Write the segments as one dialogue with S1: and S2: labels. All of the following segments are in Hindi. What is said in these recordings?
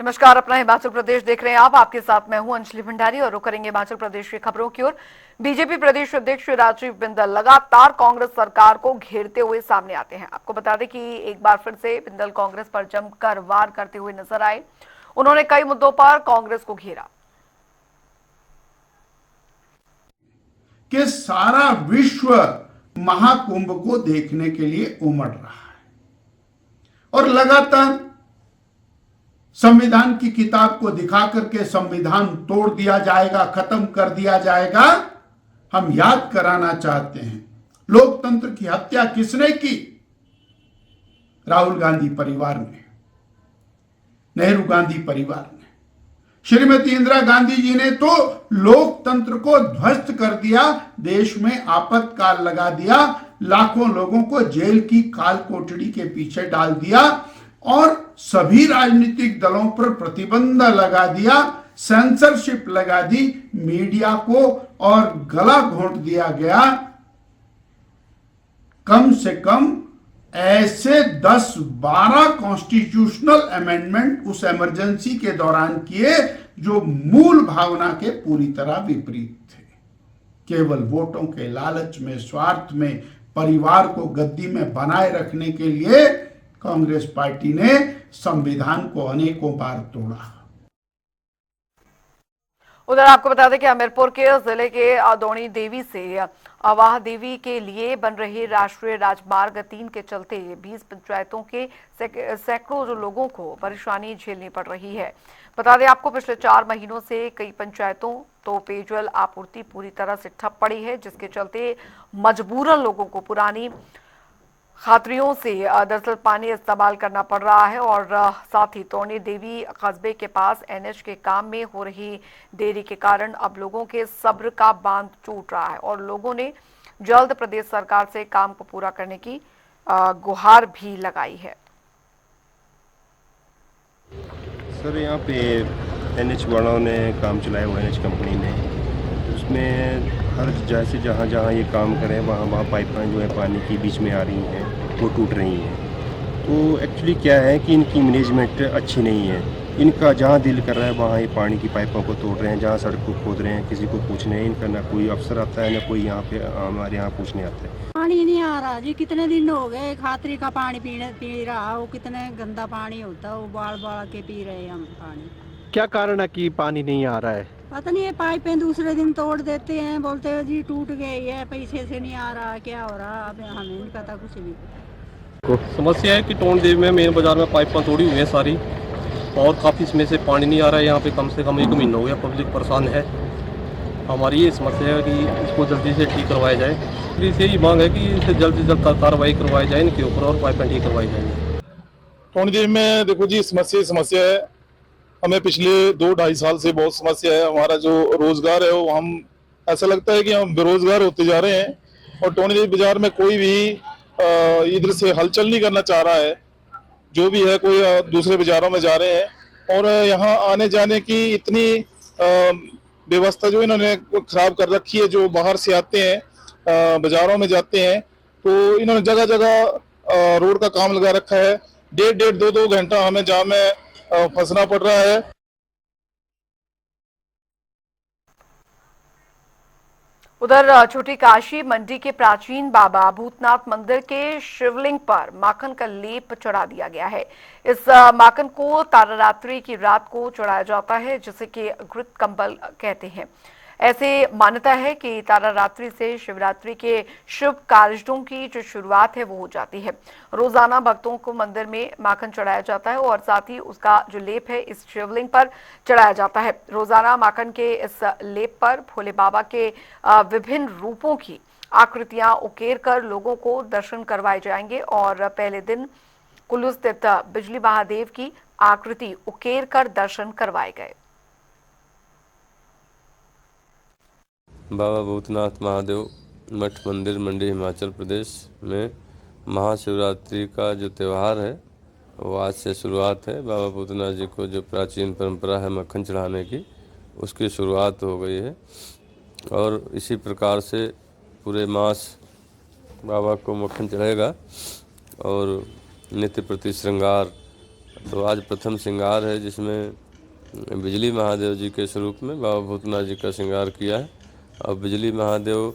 S1: नमस्कार, अपना हिमाचल प्रदेश देख रहे हैं आप। आपके साथ मैं हूं अंजलि भंडारी और रुक करेंगे हिमाचल प्रदेश की खबरों की ओर। बीजेपी प्रदेश अध्यक्ष राजीव बिंदल लगातार कांग्रेस सरकार को घेरते हुए सामने आते हैं। आपको बता दें कि एक बार फिर से बिंदल कांग्रेस पर जमकर वार करते हुए नजर आए। उन्होंने कई मुद्दों पर कांग्रेस को घेरा
S2: कि सारा विश्व महाकुंभ को देखने के लिए उमड़ रहा है और लगातार संविधान की किताब को दिखा करके संविधान तोड़ दिया जाएगा, खत्म कर दिया जाएगा। हम याद कराना चाहते हैं, लोकतंत्र की हत्या किसने की? राहुल गांधी परिवार ने, नेहरू गांधी परिवार ने, श्रीमती इंदिरा गांधी जी ने तो लोकतंत्र को ध्वस्त कर दिया, देश में आपातकाल लगा दिया, लाखों लोगों को जेल की काल कोठड़ी के पीछे डाल दिया और सभी राजनीतिक दलों पर प्रतिबंध लगा दिया, सेंसरशिप लगा दी, मीडिया को और गला घोंट दिया गया। कम से कम ऐसे 10-12 कॉन्स्टिट्यूशनल अमेंडमेंट उस इमरजेंसी के दौरान किए जो मूल भावना के पूरी तरह विपरीत थे। केवल वोटों के लालच में, स्वार्थ में, परिवार को गद्दी में बनाए रखने के लिए कांग्रेस पार्टी ने संविधान को अनेकों बार तोड़ा।
S1: उधर आपको बता दें कि हमीरपुर के जिले के अदौणी देवी से अवाह देवी के लिए बन रहे राष्ट्रीय राजमार्ग 3 के चलते 20 पंचायतों के सैकड़ों लोगों को परेशानी झेलनी पड़ रही है। बता दें आपको, पिछले 4 महीनों से कई पंचायतों तो पेयजल आपूर्ति पूरी तरह से ठप पड़ी है, जिसके चलते मजबूरन लोगों को पुरानी खातरियों से दरअसल पानी इस्तेमाल करना पड़ रहा है। और साथ ही तोरनी देवी कस्बे के पास एनएच के काम में हो रही देरी के कारण अब लोगों के सब्र का बांध टूट रहा है और लोगों ने जल्द प्रदेश सरकार से काम को पूरा करने की गुहार भी लगाई है।
S3: सर, यहाँ पे एनएच वालों ने काम चलाया हुआ, एनएच कंपनी ने, उसमें हर जैसे जहाँ जहाँ ये काम करें वहाँ पाइपलाइन जो है पानी की बीच में आ रही हैं, वो टूट रही हैं। तो एक्चुअली क्या है कि इनकी मैनेजमेंट अच्छी नहीं है। इनका जहाँ दिल कर रहा है वहाँ ये पानी की पाइपों को तोड़ रहे हैं, जहाँ सड़क को खोद रहे हैं, किसी को पूछने इनका ना कोई अफसर आता है ना कोई यहाँ पे हमारे यहाँ पूछने आता है।
S4: पानी नहीं आ रहा जी, कितने दिन हो गए खातरी का पानी पी रहा हो, कितने गंदा पानी होता है, वो बाल बाल के पी रहे हैं हम पानी।
S5: क्या कारण है कि पानी नहीं आ रहा है?
S4: पता नहीं, ये पाइपें दूसरे दिन तोड़ देते हैं, बोलते हैं जी टूट गई है, पैसे से नहीं आ रहा, क्या हो रहा, अब हमें नहीं पता कुछ भी।
S6: समस्या है कि टोन देव में मेन बाजार में पाइपें तोड़ी हुई हैं सारी, और काफ़ी समय से पानी नहीं आ रहा है। यहाँ पे कम से कम 1 महीना हो गया, पब्लिक परेशान है। हमारी ये समस्या है कि इसको जल्दी से ठीक करवाया जाए। पुलिस यही मांग है कि इसे जल्द से जल्द कार्रवाई करवाई जाए इनके ऊपर और पाइपें ठीक करवाई जाएंगी।
S7: टोन देव में देखो जी, समस्या है। हमें पिछले 2-2.5 साल से बहुत समस्या है। हमारा जो रोजगार है वो, हम ऐसा लगता है कि हम बेरोजगार होते जा रहे हैं और टोनी देवी बाजार में कोई भी इधर से हलचल नहीं करना चाह रहा है। जो भी है कोई दूसरे बाजारों में जा रहे हैं और यहाँ आने जाने की इतनी व्यवस्था जो इन्होंने खराब कर रखी है। जो बाहर से आते हैं बाजारों में जाते हैं तो इन्होंने जगह जगह रोड का काम लगा रखा है। 1.5 2 घंटा हमें जाम में फंसना पड़ रहा है।
S1: उधर छोटी काशी मंडी के प्राचीन बाबा भूतनाथ मंदिर के शिवलिंग पर माखन का लेप चढ़ा दिया गया है। इस माखन को तारारात्रि की रात को चढ़ाया जाता है, जिसे कि घृत कंबल कहते हैं। ऐसे मान्यता है कि तारारात्रि से शिवरात्रि के शुभ कार्यों की जो शुरुआत है वो हो जाती है। रोजाना भक्तों को मंदिर में माखन चढ़ाया जाता है और साथ ही उसका जो लेप है इस शिवलिंग पर चढ़ाया जाता है। रोजाना माखन के इस लेप पर भोले बाबा के विभिन्न रूपों की आकृतियां उकेर कर लोगों को दर्शन करवाए जाएंगे और पहले दिन कुल्लू स्थित बिजली महादेव की आकृति उकेर कर दर्शन करवाए गए।
S8: बाबा भूतनाथ महादेव मठ मंदिर मंडी हिमाचल प्रदेश में महाशिवरात्रि का जो त्यौहार है वो आज से शुरुआत है। बाबा भूतनाथ जी को जो प्राचीन परंपरा है मक्खन चढ़ाने की, उसकी शुरुआत हो गई है और इसी प्रकार से पूरे मास बाबा को मक्खन चढ़ेगा और नित्य प्रति श्रृंगार तो आज प्रथम श्रृंगार है, जिसमें बिजली महादेव जी के स्वरूप में बाबा भूतनाथ जी का श्रृंगार किया है। और बिजली महादेव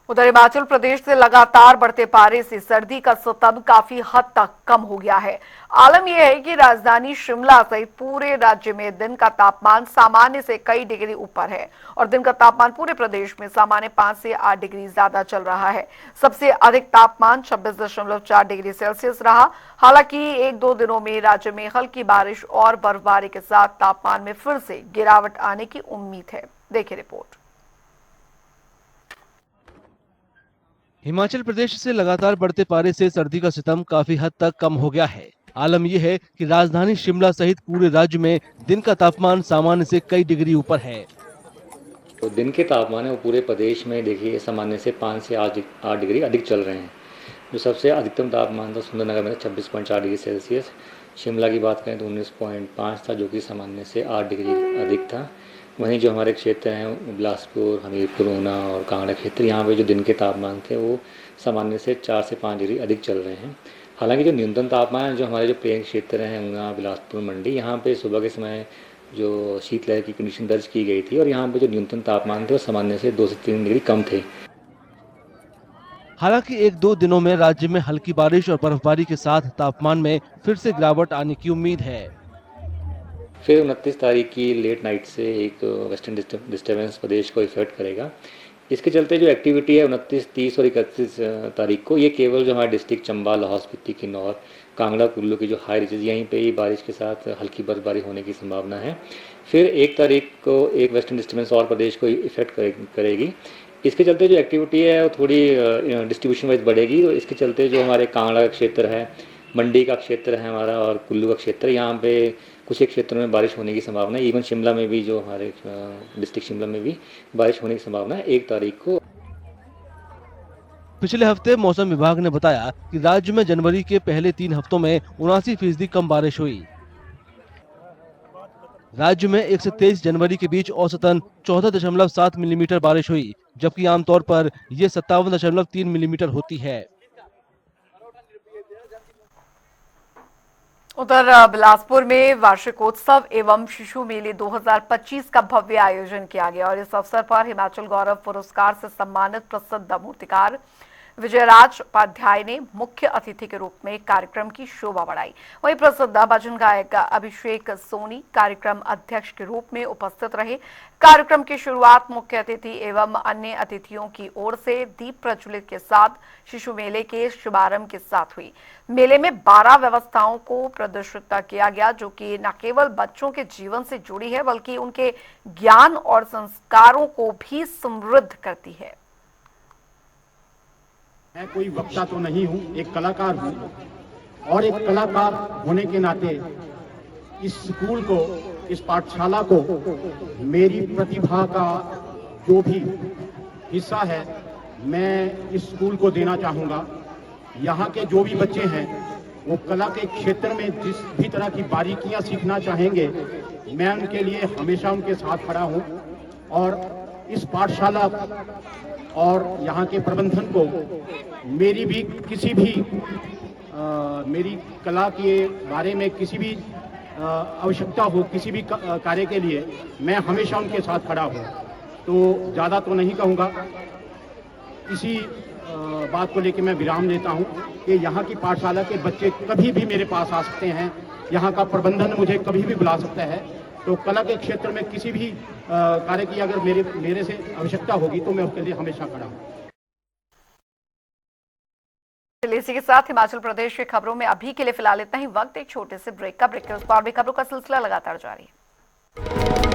S1: उधर हिमाचल प्रदेश से लगातार बढ़ते पारे से सर्दी का सितम काफी हद तक कम हो गया है। आलम यह है कि राजधानी शिमला सहित पूरे राज्य में दिन का तापमान सामान्य से कई डिग्री ऊपर है और दिन का तापमान पूरे प्रदेश में सामान्य 5 से 8 डिग्री ज्यादा चल रहा है। सबसे अधिक तापमान 26.4 डिग्री सेल्सियस रहा। हालांकि 1-2 दिनों में राज्य में हल्की बारिश और बर्फबारी के साथ तापमान में फिर से गिरावट आने की उम्मीद है। देखिए रिपोर्ट।
S9: हिमाचल प्रदेश से लगातार बढ़ते पारे से सर्दी का सितम काफी हद तक कम हो गया है। आलम यह है कि राजधानी शिमला सहित पूरे राज्य में दिन का तापमान सामान्य से कई डिग्री ऊपर है।
S10: तो दिन के तापमान है वो पूरे प्रदेश में देखिए सामान्य से 5 से 8 डिग्री अधिक चल रहे हैं। जो सबसे अधिकतम तापमान था सुंदरनगर में 26.4 डिग्री सेल्सियस। शिमला की बात करें तो 19.5 था, जो कि सामान्य से 8 डिग्री अधिक था। वहीं जो हमारे क्षेत्र हैं बिलासपुर, हमीरपुर, ऊना और कांगड़ा क्षेत्र, यहाँ पे जो दिन के तापमान थे वो सामान्य से 4 से 5 डिग्री अधिक चल रहे हैं। हालांकि जो न्यूनतम तापमान जो हमारे जो प्लेन क्षेत्र हैं ऊना, बिलासपुर, मंडी, यहाँ पे सुबह के समय जो शीतलहर की कंडीशन दर्ज की गई थी और यहाँ पे जो न्यूनतम तापमान थे वो सामान्य से 2 से 3 डिग्री कम थे।
S9: हालांकि 1-2 दिनों में राज्य में हल्की बारिश और बर्फबारी के साथ तापमान में फिर से गिरावट आने की उम्मीद है।
S10: फिर 29 तारीख की लेट नाइट से एक वेस्टर्न डिस्टर्बेंस प्रदेश को इफेक्ट करेगा। इसके चलते जो एक्टिविटी है 29, 30 और 31 तारीख को ये केवल जो हमारे डिस्ट्रिक्ट चंबा, लाहौल स्पीति, किन्नौर, कांगड़ा, कुल्लू की जो हाई रीजेस यहीं पे ही बारिश के साथ हल्की बर्फबारी होने की संभावना है। फिर 1 तारीख को एक वेस्टर्न डिस्टर्बेंस और प्रदेश को इफेक्ट करेगी। इसके चलते जो एक्टिविटी है वो थोड़ी डिस्ट्रीब्यूशन वाइज बढ़ेगी। तो इसके चलते जो हमारे कांगड़ा का क्षेत्र है, मंडी का क्षेत्र है हमारा और कुल्लू का क्षेत्र, यहाँ पे कुछ एक क्षेत्रों में बारिश होने की संभावना है। इवन शिमला में भी जो हमारे डिस्ट्रिक्ट शिमला में भी बारिश होने की संभावना है 1 तारीख को।
S9: पिछले हफ्ते मौसम विभाग ने बताया कि राज्य में जनवरी के पहले 3 हफ्तों में 79% कम बारिश हुई। राज्य में 1 से 23 जनवरी के बीच औसतन 14.7 मिलीमीटर बारिश हुई, जबकि आमतौर पर यह 57.3 मिलीमीटर होती है।
S1: उधर बिलासपुर में वार्षिकोत्सव एवं शिशु मेले 2025 का भव्य आयोजन किया गया और इस अवसर पर हिमाचल गौरव पुरस्कार से सम्मानित प्रसिद्ध मूर्तिकार विजयराज उपाध्याय ने मुख्य अतिथि के रूप में कार्यक्रम की शोभा बढ़ाई। वहीं प्रसिद्ध भजन गायक अभिषेक सोनी कार्यक्रम अध्यक्ष के रूप में उपस्थित रहे। कार्यक्रम की शुरुआत मुख्य अतिथि एवं अन्य अतिथियों की ओर से दीप प्रज्वलित के साथ शिशु मेले के शुभारंभ के साथ हुई। मेले में 12 व्यवस्थाओं को प्रदर्शित किया गया, जो कि न केवल बच्चों के जीवन से जुड़ी है बल्कि उनके ज्ञान और संस्कारों को भी समृद्ध करती है।
S11: मैं कोई वक्ता तो नहीं हूं, एक कलाकार हूं और एक कलाकार होने के नाते इस स्कूल को, इस पाठशाला को मेरी प्रतिभा का जो भी हिस्सा है मैं इस स्कूल को देना चाहूँगा। यहाँ के जो भी बच्चे हैं वो कला के क्षेत्र में जिस भी तरह की बारीकियाँ सीखना चाहेंगे, मैं उनके लिए हमेशा उनके साथ खड़ा हूँ और इस पाठशाला और यहाँ के प्रबंधन को मेरी भी किसी भी मेरी कला के बारे में किसी भी आवश्यकता हो, किसी भी कार्य के लिए मैं हमेशा उनके साथ खड़ा हूँ। तो ज़्यादा तो नहीं कहूँगा, इसी बात को लेकर मैं विराम देता हूँ कि यहाँ की पाठशाला के बच्चे कभी भी मेरे पास आ सकते हैं, यहाँ का प्रबंधन मुझे कभी भी बुला सकता है। तो कला के क्षेत्र में किसी भी कार्य की अगर मेरे से आवश्यकता होगी तो मैं उसके लिए हमेशा खड़ा हूँ।
S1: इसी के साथ हिमाचल प्रदेश की खबरों में अभी के लिए फिलहाल इतना ही। वक्त एक छोटे से ब्रेक का। ब्रेक के उस पार भी खबरों का सिलसिला लगातार जारी है।